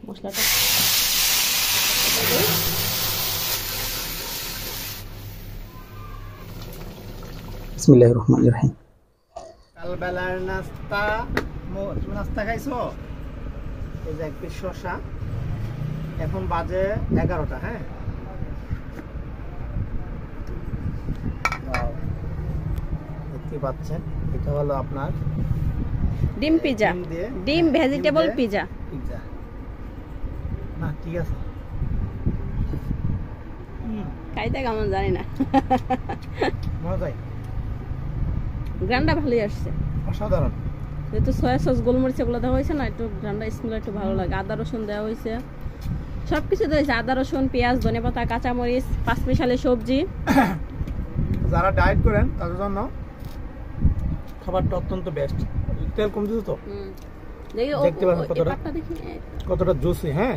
মশলাটা বিসমিল্লাহির রহমানির রহিম। কালবেলার নাস্তা খাইছো? এই যে এক পিস শসা। এখন বাজে 11টা। হ্যাঁ, দেখতে পাচ্ছেন এটা হলো আপনার ডিম পিজা, ডিম ভেজিটেবল পিজা। পিজা না, ঠিক আছে। খাইতে কেমন জানি না, মজাই, গ্রান্ডা ভালোই আসছে, অসাধারণ। যেহেতু সয়া সস গোলমরিচ এগুলো দেওয়া হয়েছে না, একটু গ্রান্ডা স্মেল একটু ভালো লাগে। আদা রসুন দেওয়া হয়েছে, সব কিছু দেওয়া হয়েছে, আদা রসুন পেঁয়াজ ধনেপাতা কাঁচামরিচ পাঁচমিশালি সবজি। যারা ডায়েট করেন তাদের জন্য খাবারটা অত্যন্ত বেস্ট। তেল কম দিছো তো, দেখতে পারেন কতটা জুসি। হ্যাঁ,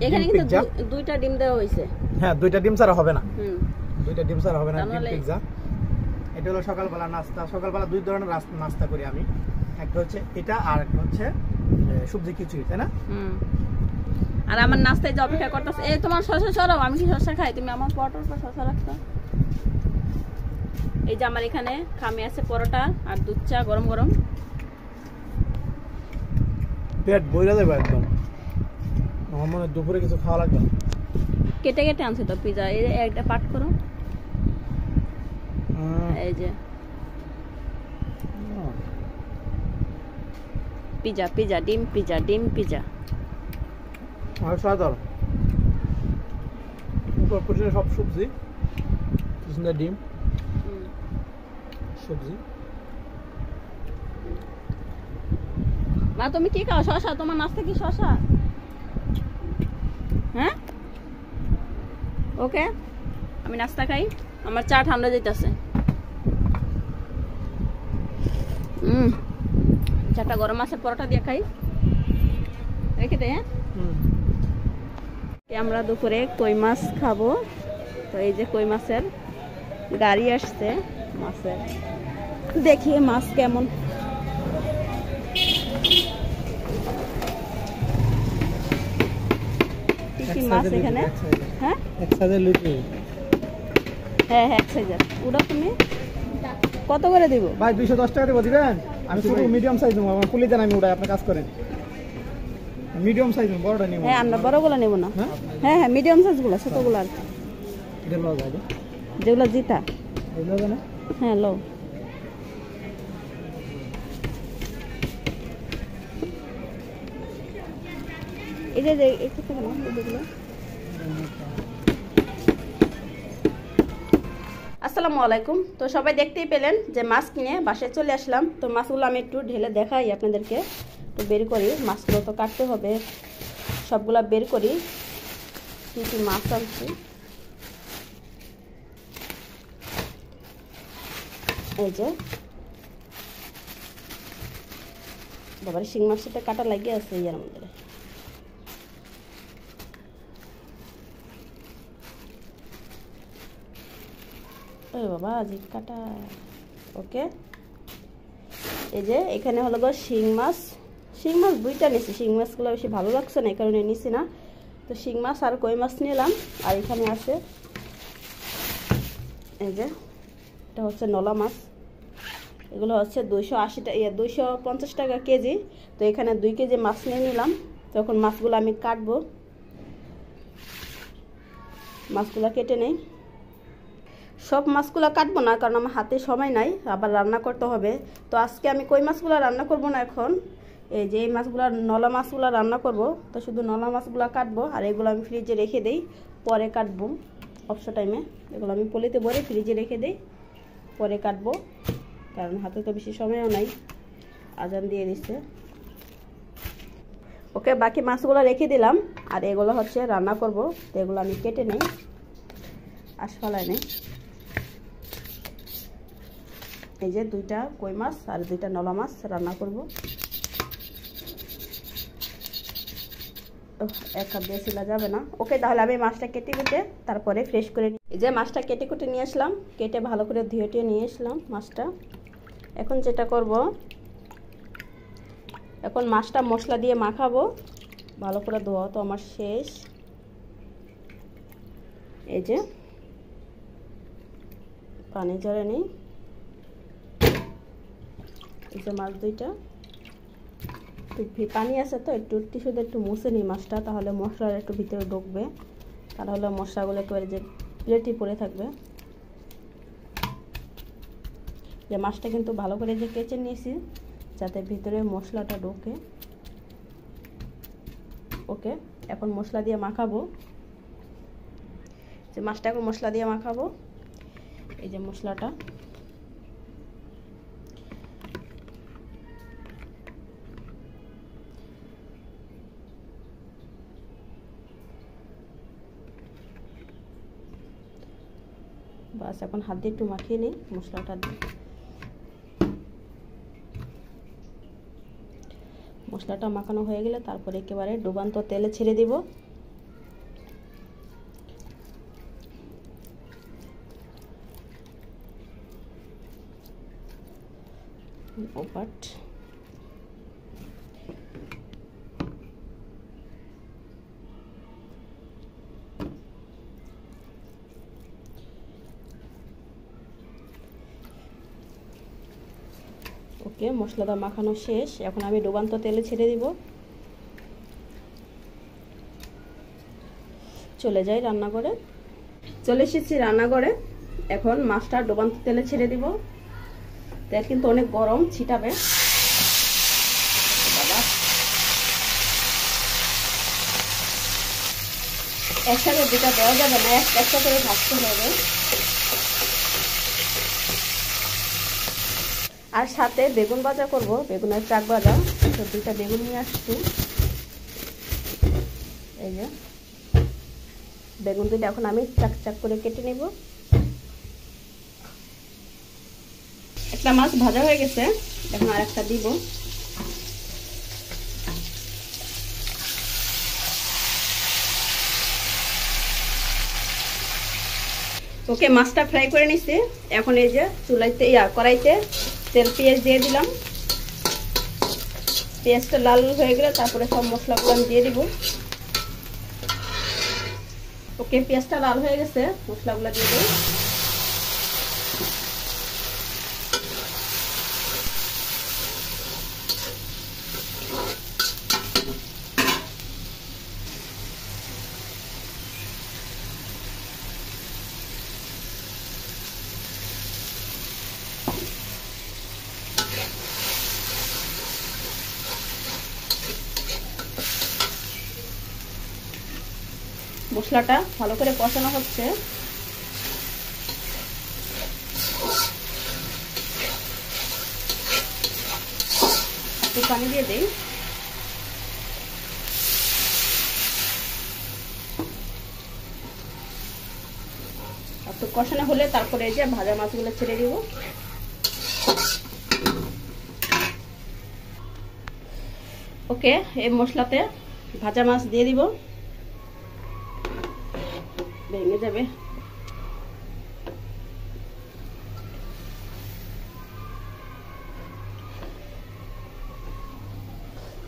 এখানে কিন্তু দুইটা ডিম দেওয়া হয়েছে। হ্যাঁ, দুইটা ডিম ছাড়া হবে না, দুইটা ডিম ছাড়া হবে না ডিম পিৎজা। এটা হলো সকালবেলা নাস্তা। সকালবেলা দুই ধরনের নাস্তা করি আমি, একটা হচ্ছে এটা আর একটা হচ্ছে সবজি খিচুড়ি, তাই না? আর আমার নাস্তায় যে অপেক্ষা করতেছে, এই তোমার শসা সরাও, আমি কি শসা খাই, তুমি আমার পরোটার উপর শসা রাখতো। এই যে আমার এখানে খামে আছে পরোটা আর দুধ চা গরম গরম। পেট বইরা যাবে একদম। আমার মনে হয় দুপুরে কিছু খাওয়া লাগবে। কেটে কেটে আনছে তো পিজা, এই একটা পাট করো। এই যে পিজা, পিজা ডিম পিজা, ডিম পিজা। আর সাদা উপর পড়ে সব সবজি, পিছনে ডিম, সবজি। মা তুমি কি খাও? শসা? তোমার নাস্তা কি শসা? হ্যাঁ, ওকে, আমি নাস্তা খাই, আমার চা ঠান্ডা যাইতেছে। চাটা গরম আছে, পরোটা দিয়ে খাই, রেখে দে। হ্যাঁ, আমরা দুপুরে কই মাছ খাবো। তো এই যে কই মাছের গাড়ি আসছে, মাছের দেখি মাছ কেমন। কি মাছ এখানে? হ্যাঁ, এক সাইজের লুচি। হ্যাঁ হ্যাঁ, এক সাইজের। ওটা তুমি কত করে দিব ভাই? 210 টাকা দেবো, দিবেন? আমি শুধু মিডিয়াম সাইজ নেবো, আমার ফুলি দেন, আমি ওটাই আপনি কাজ করেন। মিডিয়াম সাইজ নেবো, বড়টা নেবো। হ্যাঁ, আমরা বড়গুলো নেব না। হ্যাঁ হ্যাঁ, মিডিয়াম সাইজগুলো, ছোটগুলো আর কি, যেগুলো জিতা। হ্যাঁ, লো। এই যে আসসালামু আলাইকুম। তো সবাই দেখতেই পেলেন যে মাছ কিনে বাসায় চলে আসলাম। তো মাছগুলো আমি একটু ঢেলে দেখাই আপনাদেরকে, তো বের করি। মাছগুলো তো কাটতে হবে, সবগুলা বের করি কি কি মাছ আনছি। এই যে বাবার শিং মাছটা কাটা লাগিয়ে আছে ইয়ার মধ্যে। ওই বাবা জি কাটা। ওকে, এই যে এখানে হলো গো শিং মাছ। শিং মাছ দুইটা নিছি, শিং মাছগুলো বেশি ভালো লাগছে না, এই কারণে নিছি না। তো শিং মাছ আর কই মাছ নিলাম। আর এখানে আছে এই যে এটা হচ্ছে নলা মাছ, এগুলো হচ্ছে 250 টাকা কেজি। তো এখানে 2 কেজি মাছ নিয়ে নিলাম। তখন মাছগুলো আমি কাটবো, মাছগুলো কেটে নেই। সব মাছগুলো কাটবো না, কারণ আমার হাতে সময় নাই, আবার রান্না করতে হবে। তো আজকে আমি কই মাছগুলো রান্না করব না এখন। এই যে এই মাছগুলো, নলা মাছগুলো রান্না করব। তো শুধু নলা মাছগুলো কাটবো, আর এগুলো আমি ফ্রিজে রেখে দেই, পরে কাটবো অবসর টাইমে। এগুলো আমি পলিতে ভরে ফ্রিজে রেখে দেই, পরে কাটবো, কারণ হাতে তো বেশি সময়ও নাই, আজান দিয়ে দিচ্ছে। ওকে, বাকি মাছগুলো রেখে দিলাম, আর এগুলো হচ্ছে রান্না করব। তো এগুলো আমি কেটে নেই, আশফালায় নেই। এই যে 2টা কই মাছ আর 2টা নলা মাছ রান্না করব। এক হাত দিয়ে ছিলা যাবে না। ওকে, তাহলে আমি মাছটা কেটে কেটে তারপরে ফ্রেশ করে নিই। এই যে মাছটা কেটে কুটে নিয়ে আসলাম, কেটে ভালো করে ধুয়ে নিয়ে আসলাম মাছটা। এখন যেটা করব, এখন মাছটা মশলা দিয়ে মাখাবো। ভালো করে ধোয়া তো আমার শেষ। এই যে পানি ঝরে নেই, এই যে মাছ দুইটা একটু পানি আছে তো একটু টিস্যু দিয়ে একটু মুছে নিই মাছটা, তাহলে মশলার একটু ভিতরে ঢুকবে, তাহলে মশলাগুলো একেবারে যে প্লেটে পড়ে থাকবে। যে মাছটা কিন্তু ভালো করে যে কেচে নিয়েছি যাতে ভিতরে মশলাটা ঢোকে। ওকে, এখন মশলা দিয়ে মাখাবো। যে মাছটা এখন মশলা দিয়ে মাখাবো। এই যে মশলাটা বাস, এখন হাত দিয়ে একটু মাখিয়ে নিই মশলাটা দিয়ে। মশলাটা মাখানো হয়ে গেলে তারপরে একেবারে ডুবান্ত তেলে ছেড়ে দিব। ওপাট ওকে, মশলাটা মাখানো শেষ। এখন আমি ডুবান্ত তেলে ছেড়ে দিব। চলে যাই রান্নাঘরে। চলে এসেছি রান্নাঘরে। এখন মাছটা ডুবান্ত তেলে ছেড়ে দিব। তেল কিন্তু অনেক গরম, ছিটাবে। একসাথে দুটা দেওয়া যাবে না, একটা করে ভাজতে হবে। আর সাথে বেগুন ভাজা করব, বেগুনের চাক ভাজা। তো দুইটা বেগুন নিয়ে আসছি। এই যে বেগুন দুইটা এখন আমি চাক চাক করে কেটে নেব। একটা মাছ ভাজা হয়ে গেছে, এখন আর একটা দিব। ওকে, মাছটা ফ্রাই করে নিছি। এখন এই যে চুলাইতে কড়াইতে তেল পেঁয়াজ দিয়ে দিলাম। পেঁয়াজটা লাল হয়ে গেলে তারপরে সব মশলাগুলো আমি দিয়ে দিব। ওকে, পেঁয়াজটা লাল হয়ে গেছে, মশলাগুলো দিয়ে দেব। মশলাটা ভালো করে কষানো হচ্ছে। একটু পানি দিয়ে দিই। একটু কষানো হলে তারপরে এই যে ভাজা মাছগুলো ছেড়ে দিব। ওকে, এই মশলাতে ভাজা মাছ দিয়ে দিব, ভেঙে যাবে।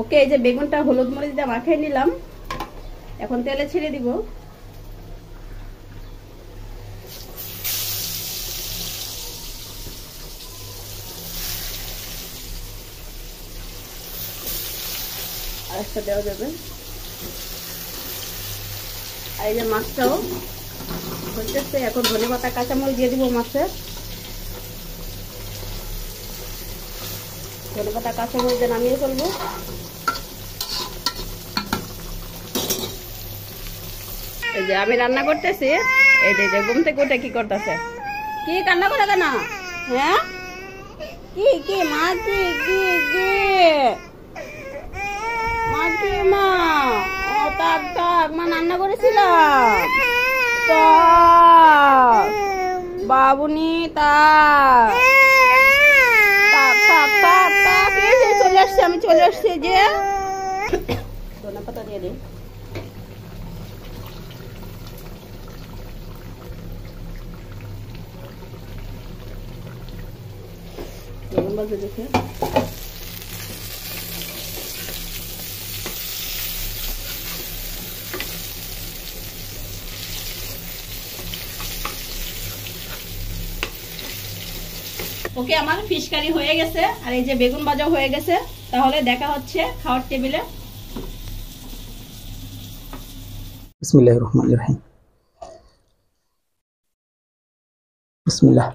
ওকে, এই যে বেগুনটা হলুদ মরিচ দিয়ে মাখিয়ে নিলাম, এখন তেলে ছেড়ে দিব। আর একটা দেওয়া যাবে। আর এই যে মাছটাও হচ্ছে, এখন ধনেপাতা কাঁচামরিচ দিয়ে দিব মাছে। ধনেপাতা কাঁচামরিচ দিয়ে নামিয়ে ফেলবো। এই যে আমি রান্না করতেছি, এই যে ঘুম থেকে উঠে কি করতেছে, কি কান্না করে কেন? হ্যাঁ, কি কি মা, কি কি কি মা, কি মা? ও তাক তাক, মা রান্না করেছিলাম। বাবুনি তাক তাক তাক তাক তাক, চলে আসছি, আমি চলে আসছি। যে ধনেপাতা দিয়ে দিই। বেগুন ভাজা দেখে ওকে, আমার ফিশ কারি হয়ে গেছে আর এই যে বেগুন ভাজা হয়ে গেছে। তাহলে দেখা হচ্ছে খাওয়ার টেবিলে। বিসমিল্লাহির রহমানির রহিম। বিসমিল্লাহ।